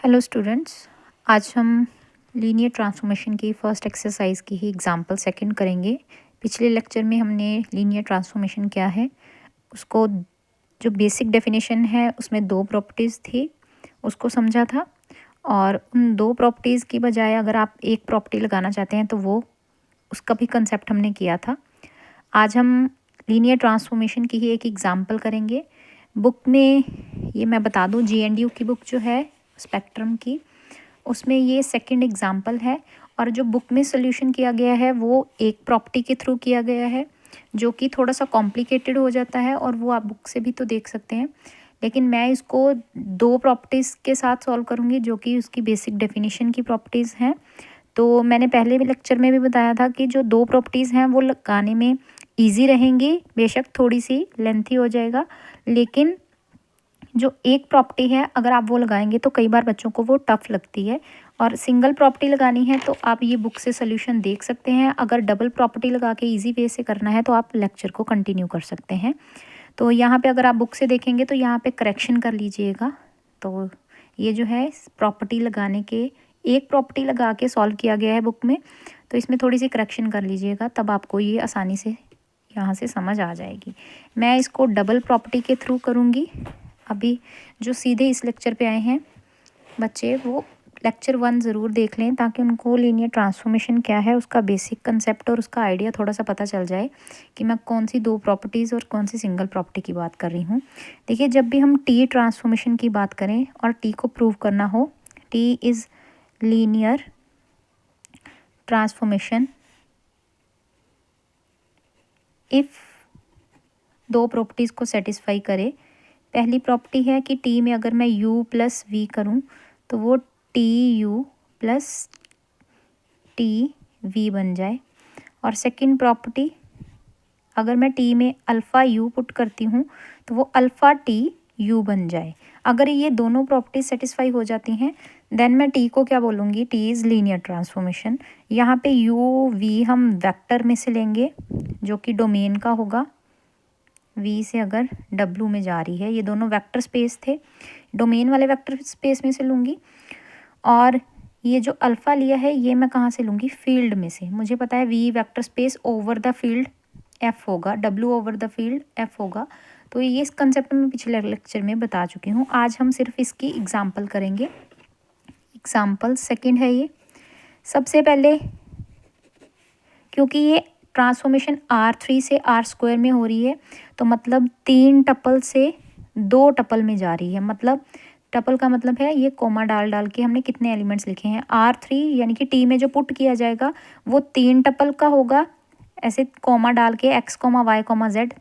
Hello students, आज हम linear transformation की फर्स्ट एक्सरसाइज की ही एग्जांपल सेकंड करेंगे। पिछले लेक्चर में हमने लीनियर ट्रांसफॉर्मेशन क्या है उसको, जो बेसिक डेफिनेशन है उसमें दो प्रॉपर्टीज़ थी उसको समझा था, और उन दो प्रॉपर्टीज़ की बजाय अगर आप एक प्रॉपर्टी लगाना चाहते हैं तो वो उसका भी कंसेप्ट हमने किया था। आज हम लीनियर ट्रांसफॉर्मेशन की ही एक एग्जांपल करेंगे। बुक में ये मैं बता दूं, JNDU की बुक जो है स्पेक्ट्रम की, उसमें ये सेकंड एग्जांपल है। और जो बुक में सोल्यूशन किया गया है वो एक प्रॉपर्टी के थ्रू किया गया है, जो कि थोड़ा सा कॉम्प्लिकेटेड हो जाता है, और वो आप बुक से भी तो देख सकते हैं। लेकिन मैं इसको दो प्रॉपर्टीज़ के साथ सॉल्व करूँगी जो कि उसकी बेसिक डेफिनेशन की प्रॉपर्टीज़ हैं। तो मैंने पहले भी लेक्चर में भी बताया था कि जो दो प्रॉपर्टीज़ हैं वो लगाने में ईजी रहेंगी, बेशक थोड़ी सी लेंथी हो जाएगा, लेकिन जो एक प्रॉपर्टी है अगर आप वो लगाएंगे तो कई बार बच्चों को वो टफ लगती है। और सिंगल प्रॉपर्टी लगानी है तो आप ये बुक से सोल्यूशन देख सकते हैं। अगर डबल प्रॉपर्टी लगा के इजी वे से करना है तो आप लेक्चर को कंटिन्यू कर सकते हैं। तो यहाँ पे अगर आप बुक से देखेंगे तो यहाँ पे करेक्शन कर लीजिएगा। तो ये जो है प्रॉपर्टी लगाने के, एक प्रॉपर्टी लगा के सॉल्व किया गया है बुक में, तो इसमें थोड़ी सी करेक्शन कर लीजिएगा, तब आपको ये आसानी से यहाँ से समझ आ जाएगी। मैं इसको डबल प्रॉपर्टी के थ्रू करूँगी। अभी जो सीधे इस लेक्चर पे आए हैं बच्चे, वो लेक्चर 1 ज़रूर देख लें ताकि उनको लीनियर ट्रांसफॉर्मेशन क्या है उसका बेसिक कंसेप्ट और उसका आइडिया थोड़ा सा पता चल जाए कि मैं कौन सी दो प्रॉपर्टीज़ और कौन सी सिंगल प्रॉपर्टी की बात कर रही हूँ। देखिए, जब भी हम टी ट्रांसफॉर्मेशन की बात करें और टी को प्रूव करना हो, T is linear transformation if दो प्रॉपर्टीज़ को सेटिस्फाई करे। पहली प्रॉपर्टी है कि टी में अगर मैं u प्लस वी करूँ तो वो T U plus T V बन जाए। और सेकंड प्रॉपर्टी, अगर मैं टी में अल्फ़ा यू पुट करती हूँ तो वो अल्फ़ा टी यू बन जाए। अगर ये दोनों प्रॉपर्टीज सेटिस्फाई हो जाती हैं देन मैं टी को क्या बोलूँगी, टी इज़ लीनियर ट्रांसफॉर्मेशन। यहाँ पे यू वी हम वेक्टर में से लेंगे जो कि डोमेन का होगा। V से अगर W में जा रही है, ये दोनों वेक्टर स्पेस थे, डोमेन वाले वेक्टर स्पेस में से लूँगी। और ये जो अल्फ़ा लिया है ये मैं कहाँ से लूँगी, फील्ड में से। मुझे पता है V vector space over the field F होगा, W over the field F होगा। तो ये इस कंसेप्ट में पिछले लेक्चर में बता चुकी हूँ। आज हम सिर्फ इसकी एग्जाम्पल करेंगे। एग्जाम्पल सेकेंड है ये। सबसे पहले, क्योंकि ये ट्रांसफॉर्मेशन R3 से R² में हो रही है, तो मतलब 3 टपल से 2 टपल में जा रही है। मतलब टपल का मतलब है ये कोमा डाल डाल के हमने कितने एलिमेंट्स लिखे हैं, R3 यानी कि टी में जो पुट किया जाएगा वो 3 टपल का होगा। ऐसे कोमा डाल के x, y, z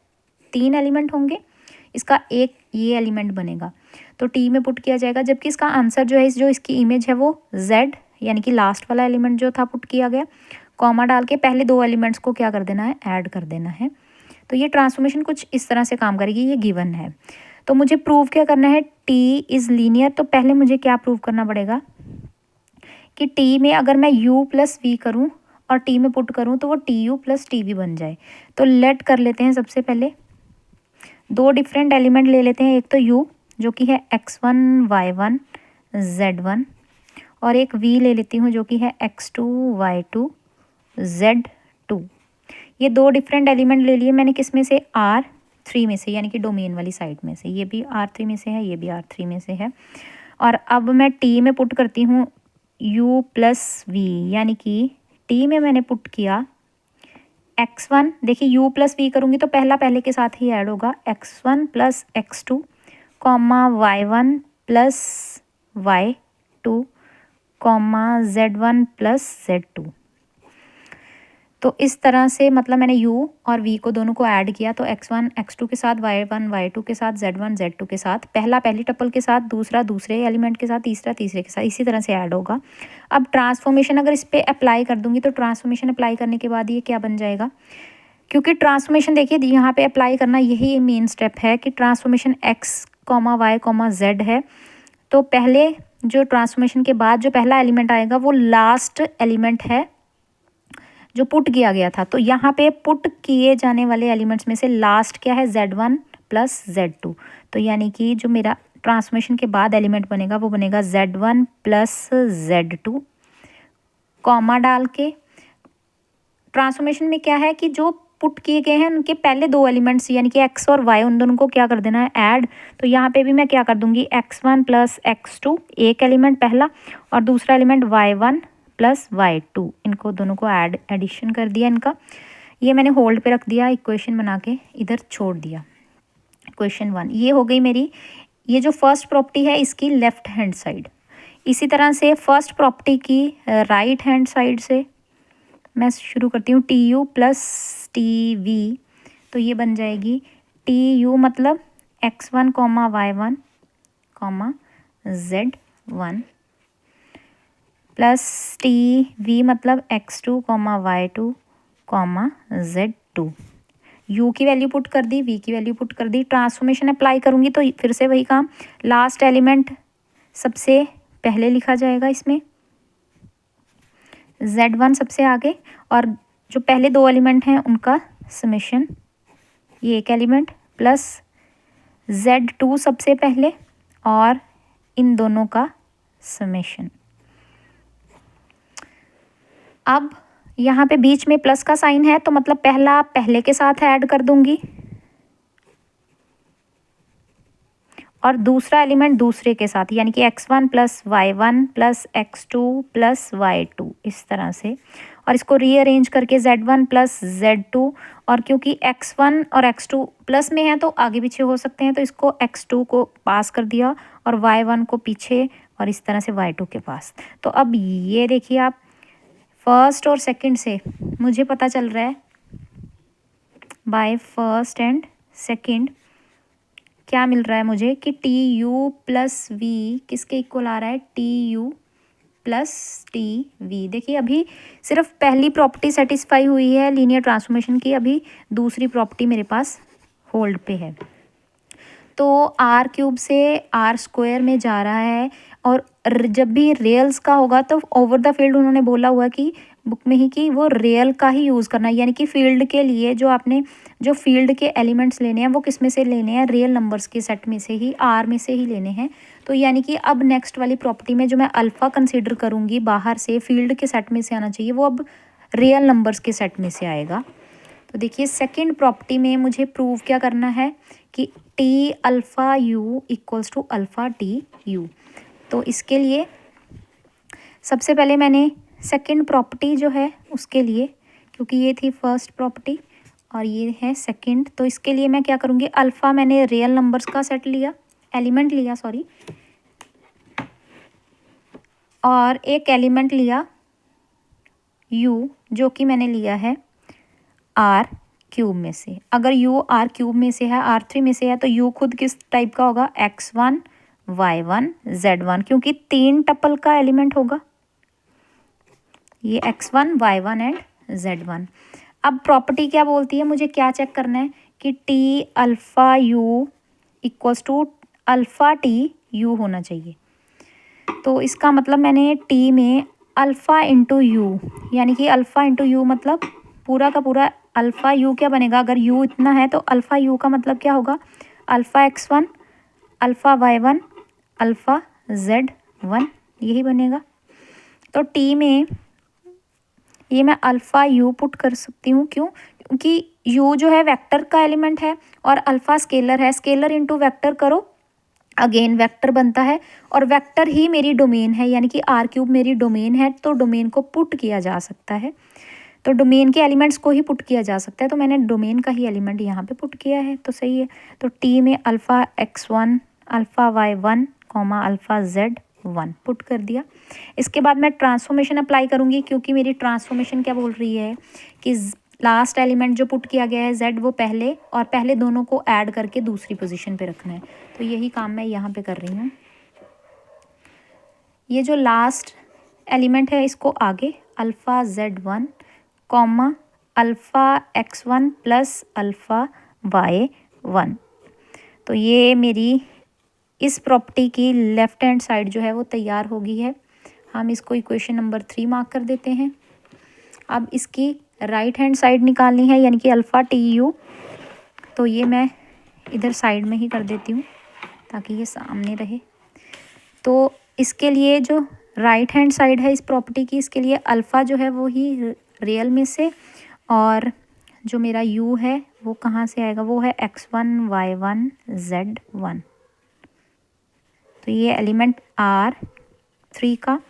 3 एलिमेंट होंगे, इसका एक ये एलिमेंट बनेगा तो टी में पुट किया जाएगा। जबकि इसका आंसर जो है, जो इसकी इमेज है वो z यानी कि लास्ट वाला एलिमेंट जो था पुट किया गया, कॉमा डाल के पहले दो एलिमेंट्स को क्या कर देना है, ऐड कर देना है। तो ये ट्रांसफॉर्मेशन कुछ इस तरह से काम करेगी, ये गिवन है। तो मुझे प्रूव क्या करना है, टी इज़ लीनियर। तो पहले मुझे क्या प्रूव करना पड़ेगा कि टी में अगर मैं u प्लस वी करूँ और टी में पुट करूँ तो वो T U plus T V बन जाए। तो लेट कर लेते हैं, सबसे पहले दो डिफरेंट एलिमेंट ले लेते हैं। एक तो u जो कि है x1 y1 z1, और एक v ले लेती हूँ जो कि है x2 y2 z2। ये दो डिफरेंट एलिमेंट ले लिए मैंने, किस में से, R3 में से, यानी कि डोमेन वाली साइड में से। ये भी R3 में से है, ये भी R3 में से है। और अब मैं टी में पुट करती हूँ u प्लस वी, यानी कि टी में मैंने पुट किया x1। देखिए u प्लस वी करूँगी तो पहला पहले के साथ ही ऐड होगा, x1 plus x2 comma y1 plus y2 comma z1 plus z2। तो इस तरह से मतलब मैंने u और v को दोनों को ऐड किया, तो x1 x2 के साथ, y1 y2 के साथ, z1 z2 के साथ, पहला पहली टपल के साथ, दूसरा दूसरे एलिमेंट के साथ, तीसरा तीसरे के साथ, इसी तरह से ऐड होगा। अब ट्रांसफॉर्मेशन अगर इस पर अप्लाई कर दूंगी तो ट्रांसफॉर्मेशन अप्लाई करने के बाद ये क्या बन जाएगा, क्योंकि ट्रांसफॉर्मेशन देखिए यहाँ पे अप्लाई करना यही मेन स्टेप है कि ट्रांसफॉर्मेशन x, y, z है। तो पहले जो ट्रांसफॉर्मेशन के बाद जो पहला एलिमेंट आएगा वो लास्ट एलिमेंट है जो पुट किया गया था। तो यहाँ पे पुट किए जाने वाले एलिमेंट्स में से लास्ट क्या है, z1 प्लस z2। तो यानी कि जो मेरा ट्रांसफॉर्मेशन के बाद एलिमेंट बनेगा वो बनेगा Z1 प्लस Z2, कॉमा डाल के। ट्रांसफॉर्मेशन में क्या है कि जो पुट किए गए हैं उनके पहले दो एलिमेंट्स यानी कि x और y उन दोनों को क्या कर देना है, ऐड। तो यहाँ पे भी मैं क्या कर दूंगी, x1 प्लस x2 एक एलिमेंट पहला, और दूसरा एलिमेंट y1 प्लस y2, इनको दोनों को एडिशन कर दिया इनका। ये मैंने होल्ड पे रख दिया, इक्वेशन बना के इधर छोड़ दिया। इक्वेशन 1 ये हो गई मेरी। ये जो फर्स्ट प्रॉपर्टी है इसकी लेफ्ट हैंड साइड। इसी तरह से फर्स्ट प्रॉपर्टी की राइट हैंड साइड से मैं शुरू करती हूँ, T U plus T V. तो ये बन जाएगी टी यू मतलब x1 comma y1 comma z1 plus T V मतलब x2 comma y2 comma z2। u की वैल्यू पुट कर दी, v की वैल्यू पुट कर दी। ट्रांसफॉर्मेशन अप्लाई करूँगी तो फिर से वही काम, लास्ट एलिमेंट सबसे पहले लिखा जाएगा इसमें, Z1 सबसे आगे, और जो पहले दो एलिमेंट हैं उनका समेशन, ये एक एलिमेंट प्लस Z2 सबसे पहले और इन दोनों का समेशन। अब यहाँ पे बीच में प्लस का साइन है तो मतलब पहला पहले के साथ ऐड कर दूंगी और दूसरा एलिमेंट दूसरे के साथ, यानी कि x1 plus y1 plus x2 plus y2 इस तरह से, और इसको रीअरेंज करके z1 प्लस z2, और क्योंकि x1 और x2 प्लस में है तो आगे पीछे हो सकते हैं तो इसको x2 को पास कर दिया और y1 को पीछे और इस तरह से y2 के पास। तो अब ये देखिए आप, फर्स्ट और सेकंड से मुझे पता चल रहा है बाय फर्स्ट एंड सेकंड क्या मिल रहा है मुझे कि टी यू प्लस वी किसके इक्वल आ रहा है, T U plus T V. देखिए अभी सिर्फ पहली प्रॉपर्टी सेटिस्फाई हुई है लीनियर ट्रांसफॉर्मेशन की, अभी दूसरी प्रॉपर्टी मेरे पास होल्ड पे है। तो आर क्यूब से आर स्क्वायर में जा रहा है, और जब भी रियल्स का होगा तो ओवर द फील्ड उन्होंने बोला हुआ कि बुक में ही कि वो रियल का ही यूज़ करना है, यानी कि फील्ड के लिए जो आपने जो फील्ड के एलिमेंट्स लेने हैं वो किस में से लेने हैं, रियल नंबर्स के सेट में से ही, आर में से ही लेने हैं। तो यानी कि अब नेक्स्ट वाली प्रॉपर्टी में जो मैं अल्फ़ा कंसीडर करूँगी बाहर से फील्ड के सेट में से आना चाहिए, वो अब रियल नंबर्स के सेट में से आएगा। तो देखिए सेकेंड प्रॉपर्टी में मुझे प्रूव क्या करना है कि T alpha U equals to alpha T U. तो इसके लिए सबसे पहले मैंने सेकंड प्रॉपर्टी जो है उसके लिए, क्योंकि ये थी फर्स्ट प्रॉपर्टी और ये है सेकंड, तो इसके लिए मैं क्या करूँगी, अल्फ़ा मैंने रियल नंबर्स का सेट लिया, एलिमेंट लिया सॉरी, और एक एलिमेंट लिया u जो कि मैंने लिया है आर क्यूब में से। अगर u आर क्यूब में से है, R3 में से है, तो u खुद किस टाइप का होगा, x1 y1 z1, क्योंकि तीन टपल का एलिमेंट होगा ये x1 y1 एंड z1। अब प्रॉपर्टी क्या बोलती है, मुझे क्या चेक करना है कि T alpha U equals to alpha T U होना चाहिए। तो इसका मतलब मैंने टी में अल्फ़ा इंटू यू, यानी कि अल्फ़ा इंटू यू मतलब पूरा का पूरा अल्फ़ा यू क्या बनेगा, अगर यू इतना है तो अल्फ़ा यू का मतलब क्या होगा, alpha x1 alpha y1 alpha z1, यही बनेगा। तो टी में ये मैं अल्फ़ा यू पुट कर सकती हूँ, क्यों, क्योंकि यू जो है वेक्टर का एलिमेंट है और अल्फ़ा स्केलर है, स्केलर इंटू वेक्टर करो अगेन वेक्टर बनता है, और वेक्टर ही मेरी डोमेन है, यानी कि आर क्यूब मेरी डोमेन है, तो डोमेन को पुट किया जा सकता है, तो डोमेन के एलिमेंट्स को ही पुट किया जा सकता है, तो मैंने डोमेन का ही एलिमेंट यहाँ पे पुट किया है, तो सही है। तो टी में alpha x1 alpha y1 comma alpha z1 put कर दिया। इसके बाद मैं ट्रांसफॉर्मेशन अप्लाई करूँगी, क्योंकि मेरी ट्रांसफॉर्मेशन क्या बोल रही है कि लास्ट एलिमेंट जो पुट किया गया है z, वो पहले और पहले दोनों को ऐड करके दूसरी पोजीशन पे रखना है, तो यही काम मैं यहाँ पे कर रही हूँ। ये जो लास्ट एलिमेंट है इसको आगे alpha z1 comma alpha x1 plus alpha y1, तो ये मेरी इस प्रॉपर्टी की लेफ़्ट हैंड साइड जो है वो तैयार हो गई है। हम इसको इक्वेशन नंबर 3 मार्क कर देते हैं। अब इसकी राइट हैंड साइड निकालनी है, यानी कि अल्फ़ा टी यू, तो ये मैं इधर साइड में ही कर देती हूँ। ताकि ये सामने रहे। तो इसके लिए जो राइट हैंड साइड है इस प्रॉपर्टी की, इसके लिए अल्फ़ा जो है वो ही रियल में से, और जो मेरा u है वो कहाँ से आएगा, वो है x1 y1 z1। तो ये एलिमेंट R3 का।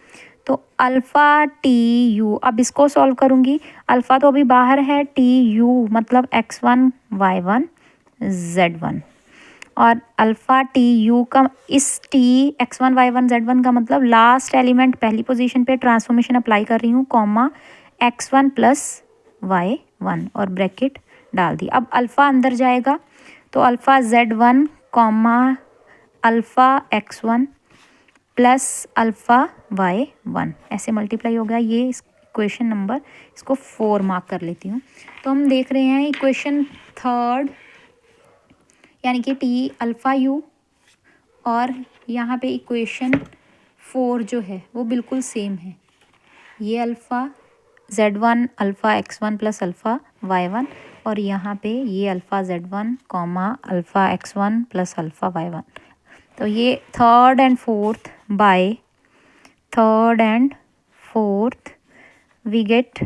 तो अल्फ़ा टी यू, अब इसको सॉल्व करूँगी। अल्फ़ा तो अभी बाहर है, टी यू मतलब x1 y1 z1, और अल्फ़ा टी यू का इस टी x1 y1 z1 का मतलब लास्ट एलिमेंट पहली पोजीशन पे ट्रांसफॉर्मेशन अप्लाई कर रही हूँ, कॉमा x1 प्लस y1 और ब्रैकेट डाल दी। अब अल्फ़ा अंदर जाएगा तो alpha z1 comma alpha x1 plus alpha y1 ऐसे मल्टीप्लाई हो गया। ये इक्वेशन नंबर, इसको 4 मार्क कर लेती हूँ। तो हम देख रहे हैं इक्वेशन थर्ड, यानी कि टी अल्फ़ा यू, और यहाँ पे इक्वेशन 4 जो है वो बिल्कुल सेम है। ये alpha z1 alpha x1 plus alpha y1, और यहाँ पे ये alpha z1 comma alpha x1 plus alpha y1। तो ये third and fourth we get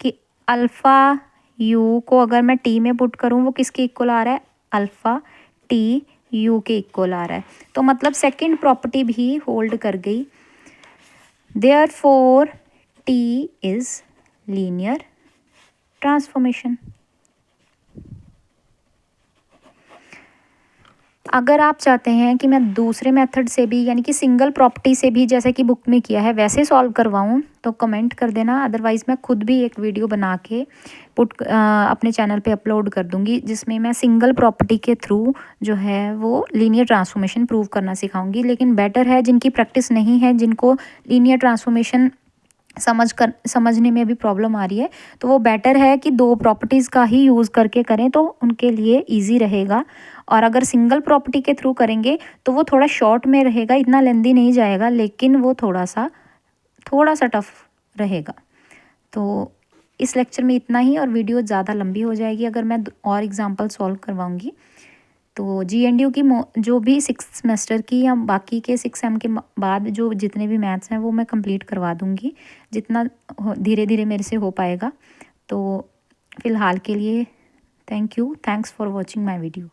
कि अल्फ़ा यू को अगर मैं टी में पुट करूँ वो किसके इक्वल आ रहा है, अल्फ़ा टी यू के इक्वल आ रहा है। तो मतलब सेकंड प्रॉपर्टी भी होल्ड कर गई। Therefore T is linear transformation. अगर आप चाहते हैं कि मैं दूसरे मेथड से भी, यानी कि सिंगल प्रॉपर्टी से भी, जैसे कि बुक में किया है वैसे सॉल्व करवाऊँ, तो कमेंट कर देना। अदरवाइज़ मैं खुद भी एक वीडियो बना के अपने चैनल पे अपलोड कर दूँगी, जिसमें मैं सिंगल प्रॉपर्टी के थ्रू जो है वो लीनियर ट्रांसफॉर्मेशन प्रूव करना सिखाऊंगी। लेकिन बेटर है जिनकी प्रैक्टिस नहीं है, जिनको लीनियर ट्रांसफॉर्मेशन समझने में भी प्रॉब्लम आ रही है, तो वो बेटर है कि दो प्रॉपर्टीज़ का ही यूज़ करके करें, तो उनके लिए इजी रहेगा। और अगर सिंगल प्रॉपर्टी के थ्रू करेंगे तो वो थोड़ा शॉर्ट में रहेगा, इतना लेंदी नहीं जाएगा, लेकिन वो थोड़ा सा टफ रहेगा। तो इस लेक्चर में इतना ही, और वीडियो ज़्यादा लंबी हो जाएगी अगर मैं और एग्जांपल सॉल्व करवाऊँगी। तो GNDU की जो भी 6th सेमेस्टर की या बाकी के 6 सेम के बाद जो जितने भी मैथ्स हैं वो मैं कंप्लीट करवा दूँगी, जितना धीरे धीरे मेरे से हो पाएगा। तो फ़िलहाल के लिए thanks for watching my video.